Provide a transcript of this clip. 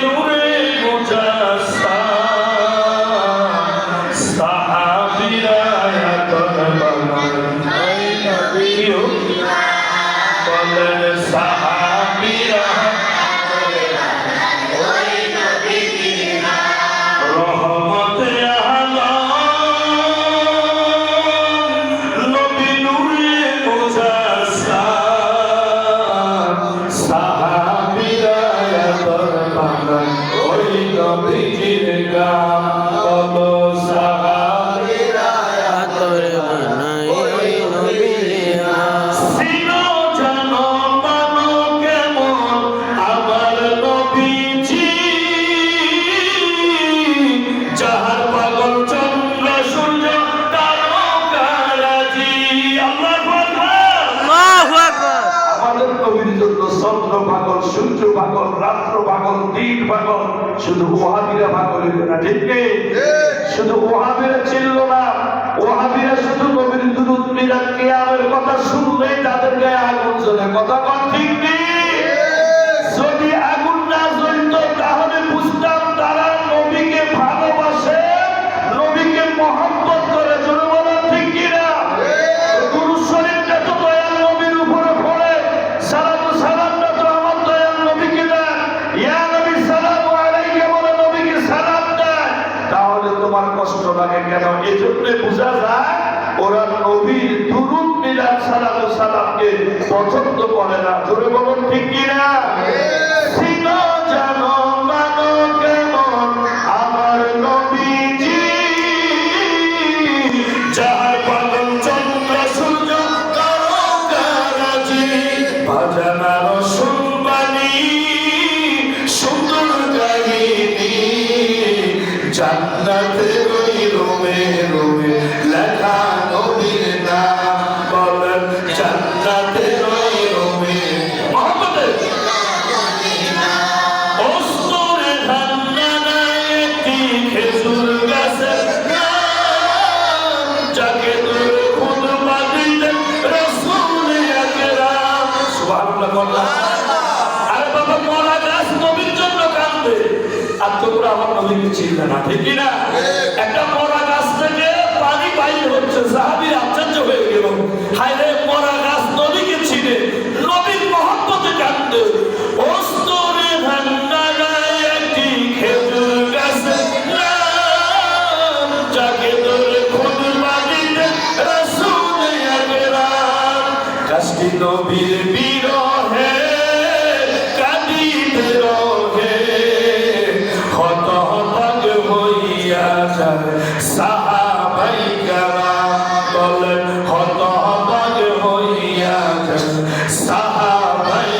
নূরে মুজাসসাম সাহাবীরা এখন বানায় নবীও বলেন সাহাবীরা রহমতে আলম নবী নূরে মুজাসসাম সাহাবীরা এখন বানায় ওই নবীর গান বলো সাহাবীরা আতর বানাই ওই নবীর নাম। সিনো জানো মানো কেমন আমার নবীজি যাহার পাগল চন্দ্র সূর্য তারকারাজি আল্লাহু আকবার। আল্লাহু আকবার। আমাদের নবীর জন্য চন্দ্র পাগল সূর্য পাগল রাত্র পাগল দিন পাগল শুধু ওয়াহাবিরা পাগল হইল না ঠিক নেই শুধু ওয়াহাবিরা ছিল না ওয়াহাবিরা শুধু নবীর দুরূদ মিলাদ কিয়ামের কথা শুনলেই তাদের গায়ে আগুন জ্বলে কথা কোন ঠিক নেই যদি আগুন না জ্বলতো তাহলে বুঝতাম তারা নবীকে ভালোবাসে নবীকে মহব্বত করে জোরে বলেন ঠিক কিনা দুরূদ শরীফটা তো দয়াল নবীর উপরে পড়ে সালাতু সালামটা তো আমার দয়াল নবীকে দেন ইয়া নবী সালামু আলাইকা বলে নবীকে সালাম দেন তাহলে তোমার কষ্ট লাগে কেন এজন্য বোঝা যায় ওরা নবীর দুরূদ মিলাদ সালাতু সালামকে পছন্দ করে না জোরে বলুন ঠিক কিনা সিনো জানো মানো কেমন আমার নবীজি যার পাগল চন্দ্র সূর্য তারকারাজি বাজানা রসুল বাণী সুন্দর কাহিনী জান্নাতের ওই রোমে রোমে লেখা নবীর নাম বলেন জান্নাতের ওই রোমে মহব্বতের ওস্তরে ধান্না একটি খেজুর গাছের নাম যাকে ধরে খুতবা দিতেন রাসূল আকরাম সুবহানাল্লাহ বললাম আরে বাবা মরা গাছ নবীর জন্য কাঁদবে আর তোমরা আমার নবীকে চিনবে না ঠিক না একটা মরা গাছ থেকে পানি বাইর হচ্ছে সাহাবীর আশ্চর্য হয়ে গেল হায় রে মরা গাছ নবীকে চিনে নবীর মহব্বতে কাঁদবে ওস্তরে ধান্না একটি খেজুর গাছের নাম যাকে ধরে খুতবা দিতেন রাসূল আকরাম গাছটি নবীর বিরহে কাঁদিতে রহে হত হতাশ হইয়া যায় সাহাবাই কেরাম বলেন হত হতাশ হইয়া যায় সাহাবাই